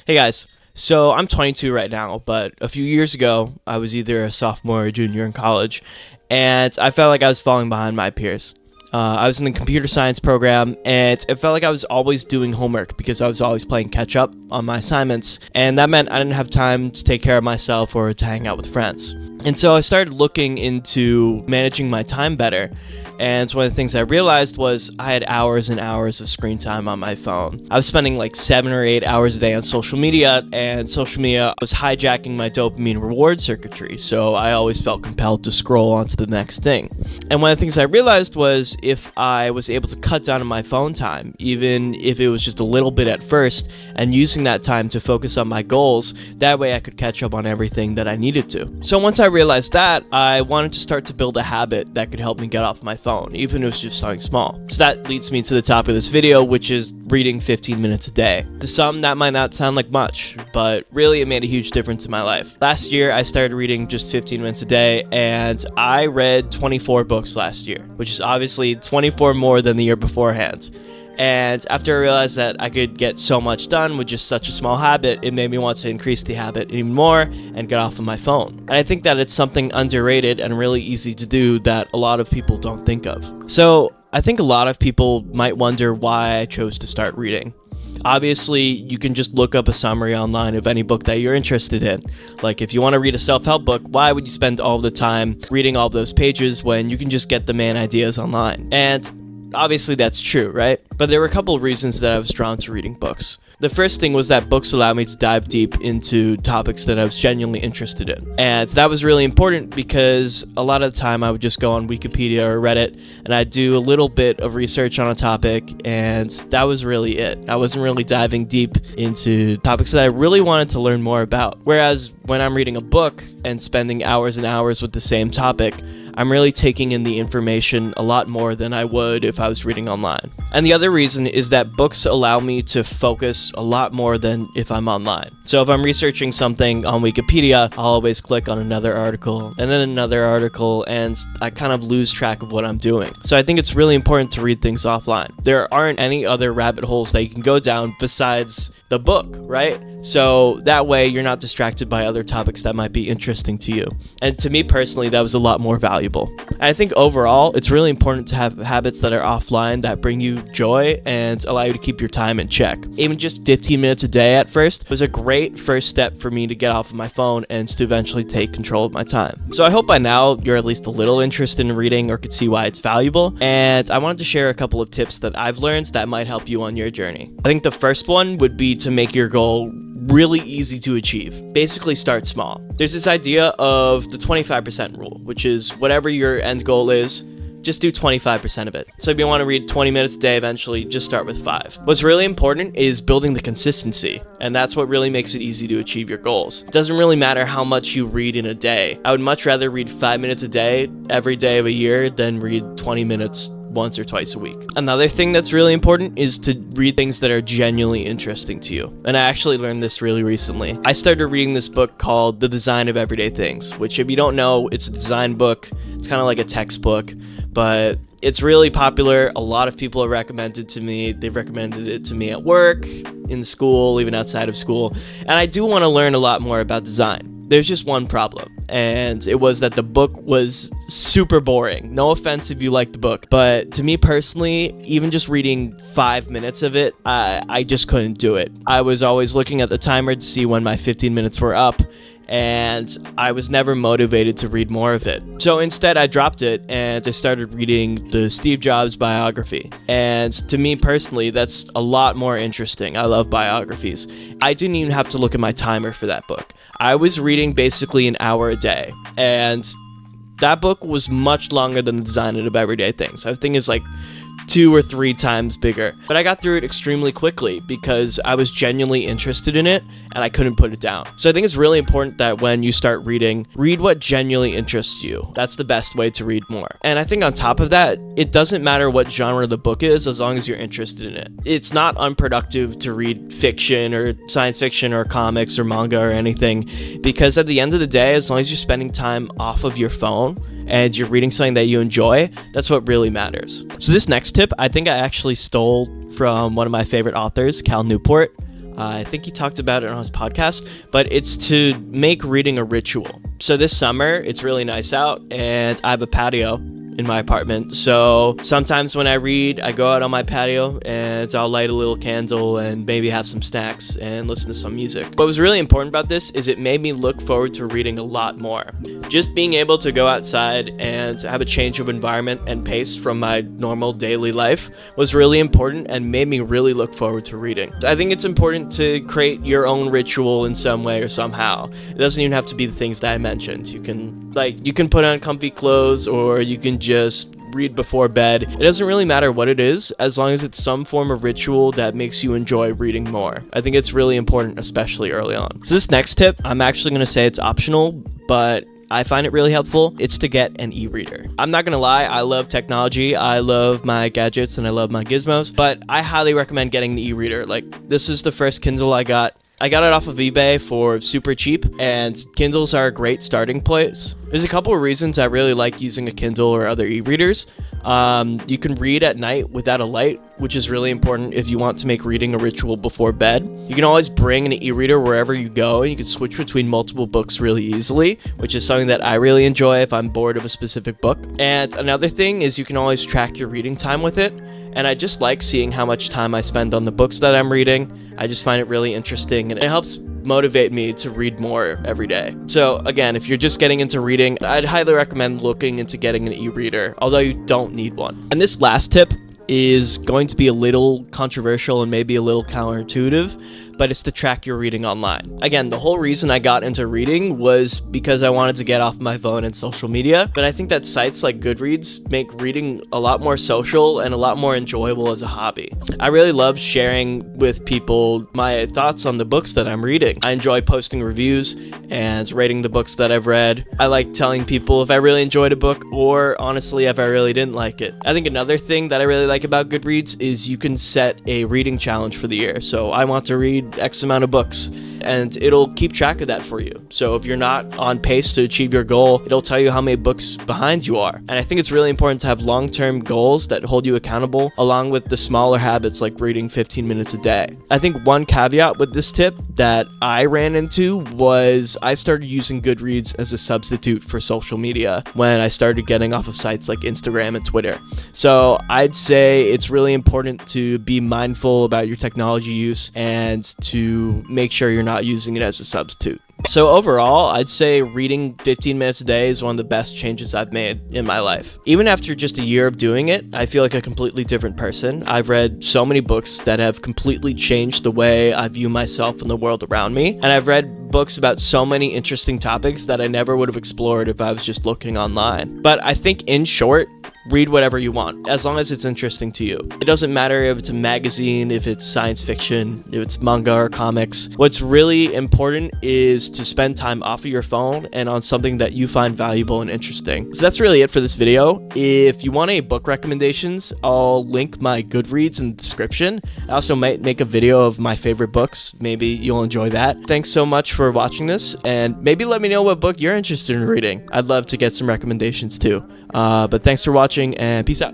Hey guys, so I'm 22 right now, but a few years ago, I was either a sophomore or junior in college, and I felt like I was falling behind my peers. I was in the computer science program, and it felt like I was always doing homework because I was always playing catch up on my assignments, and that meant I didn't have time to take care of myself or to hang out with friends. And so I started looking into managing my time better. And one of the things I realized was I had hours and hours of screen time on my phone. I was spending like 7 or 8 hours a day on social media, and social media was hijacking my dopamine reward circuitry, so I always felt compelled to scroll on to the next thing. And one of the things I realized was if I was able to cut down on my phone time, even if it was just a little bit at first, and using that time to focus on my goals, that way I could catch up on everything that I needed to. So once I realized that, I wanted to start to build a habit that could help me get off my phone, even if it was just something small. So that leads me to the topic of this video, which is reading 15 minutes a day. To some, that might not sound like much, but really it made a huge difference in my life. Last year, I started reading just 15 minutes a day, and I read 24 books last year, which is obviously 24 more than the year beforehand. And after I realized that I could get so much done with just such a small habit, it made me want to increase the habit even more and get off of my phone. And I think that it's something underrated and really easy to do that a lot of people don't think of. So I think a lot of people might wonder why I chose to start reading. Obviously, you can just look up a summary online of any book that you're interested in. Like, if you want to read a self-help book, why would you spend all the time reading all those pages when you can just get the main ideas online? And obviously that's true, right? But there were a couple of reasons that I was drawn to reading books. The first thing was that books allow me to dive deep into topics that I was genuinely interested in. And that was really important because a lot of the time I would just go on Wikipedia or Reddit and I'd do a little bit of research on a topic, and that was really it. I wasn't really diving deep into topics that I really wanted to learn more about. Whereas when I'm reading a book and spending hours and hours with the same topic, I'm really taking in the information a lot more than I would if I was reading online. And the other reason is that books allow me to focus a lot more than if I'm online. So if I'm researching something on Wikipedia, I'll always click on another article and then another article, and I kind of lose track of what I'm doing. So I think it's really important to read things offline. There aren't any other rabbit holes that you can go down besides the book, right? So that way you're not distracted by other topics that might be interesting to you. And to me personally, that was a lot more valuable. And I think overall, it's really important to have habits that are offline that bring you joy and allow you to keep your time in check. Even just 15 minutes a day at first was a great first step for me to get off of my phone and to eventually take control of my time. So I hope by now you're at least a little interested in reading or could see why it's valuable. And I wanted to share a couple of tips that I've learned that might help you on your journey. I think the first one would be to make your goal really easy to achieve. Basically, start small. There's this idea of the 25% rule, which is whatever your end goal is, just do 25% of it. So if you want to read 20 minutes a day eventually, just start with 5. What's really important is building the consistency, and that's what really makes it easy to achieve your goals. It doesn't really matter how much you read in a day. I would much rather read 5 minutes a day every day of a year than read 20 minutes once or twice a week. Another thing that's really important is to read things that are genuinely interesting to you. And I actually learned this really recently. I started reading this book called The Design of Everyday Things, which if you don't know, it's a design book. It's kind of like a textbook, but it's really popular. A lot of people have recommended it to me. They've recommended it to me at work, in school, even outside of school. And I do want to learn a lot more about design. There's just one problem, and it was that the book was super boring. No offense if you like the book, but to me personally, even just reading 5 minutes of it, I just couldn't do it. I was always looking at the timer to see when my 15 minutes were up, and I was never motivated to read more of it. So instead, I dropped it and I started reading the Steve Jobs biography. And to me personally, that's a lot more interesting. I love biographies. I didn't even have to look at my timer for that book. I was reading basically an hour a day, and that book was much longer than The Design of Everyday Things. I think it's like 2 or 3 times bigger. But I got through it extremely quickly because I was genuinely interested in it and I couldn't put it down. So I think it's really important that when you start reading, read what genuinely interests you. That's the best way to read more. And I think on top of that, it doesn't matter what genre the book is as long as you're interested in it. It's not unproductive to read fiction or science fiction or comics or manga or anything, because at the end of the day, as long as you're spending time off of your phone and you're reading something that you enjoy, that's what really matters. So this next tip, I think I actually stole from one of my favorite authors, Cal Newport. I think he talked about it on his podcast, but it's to make reading a ritual. So this summer, it's really nice out, and I have a patio in my apartment. So sometimes when I read, I go out on my patio and I'll light a little candle and maybe have some snacks and listen to some music. What was really important about this is it made me look forward to reading a lot more. Just being able to go outside and have a change of environment and pace from my normal daily life was really important and made me really look forward to reading. I think it's important to create your own ritual in some way or somehow. It doesn't even have to be the things that I mentioned. You can put on comfy clothes, or you can just read before bed. It doesn't really matter what it is, as long as it's some form of ritual that makes you enjoy reading more. I think it's really important, especially early on. So this next tip, I'm actually going to say it's optional, but I find it really helpful. It's to get an e-reader. I'm not gonna lie, I love technology, I love my gadgets, and I love my gizmos, but I highly recommend getting an e-reader. This is the first Kindle I got. I got it off of eBay for super cheap, and Kindles are a great starting place. There's a couple of reasons I really like using a Kindle or other e-readers. You can read at night without a light, which is really important if you want to make reading a ritual before bed. You can always bring an e-reader wherever you go, and you can switch between multiple books really easily, which is something that I really enjoy if I'm bored of a specific book. And another thing is you can always track your reading time with it. And I just like seeing how much time I spend on the books that I'm reading. I just find it really interesting, and it helps motivate me to read more every day. So again, if you're just getting into reading, I'd highly recommend looking into getting an e-reader, although you don't need one. And this last tip is going to be a little controversial and maybe a little counterintuitive, but it's to track your reading online. Again, the whole reason I got into reading was because I wanted to get off my phone and social media, but I think that sites like Goodreads make reading a lot more social and a lot more enjoyable as a hobby. I really love sharing with people my thoughts on the books that I'm reading. I enjoy posting reviews and rating the books that I've read. I like telling people if I really enjoyed a book, or honestly, if I really didn't like it. I think another thing that I really like about Goodreads is you can set a reading challenge for the year. So I want to read X amount of books, and it'll keep track of that for you. So if you're not on pace to achieve your goal, it'll tell you how many books behind you are. And I think it's really important to have long-term goals that hold you accountable, along with the smaller habits like reading 15 minutes a day. I think one caveat with this tip that I ran into was I started using Goodreads as a substitute for social media when I started getting off of sites like Instagram and Twitter. So I'd say it's really important to be mindful about your technology use and to make sure you're not using it as a substitute. So overall, I'd say reading 15 minutes a day is one of the best changes I've made in my life. Even after just a year of doing it, I feel like a completely different person. I've read so many books that have completely changed the way I view myself and the world around me. And I've read books about so many interesting topics that I never would have explored if I was just looking online. But I think, in short, read whatever you want, as long as it's interesting to you. It doesn't matter if it's a magazine, if it's science fiction, if it's manga or comics. What's really important is to spend time off of your phone and on something that you find valuable and interesting. So that's really it for this video. If you want any book recommendations, I'll link my Goodreads in the description. I also might make a video of my favorite books. Maybe you'll enjoy that. Thanks so much for watching this, and maybe let me know what book you're interested in reading. I'd love to get some recommendations too. But thanks for watching, and peace out.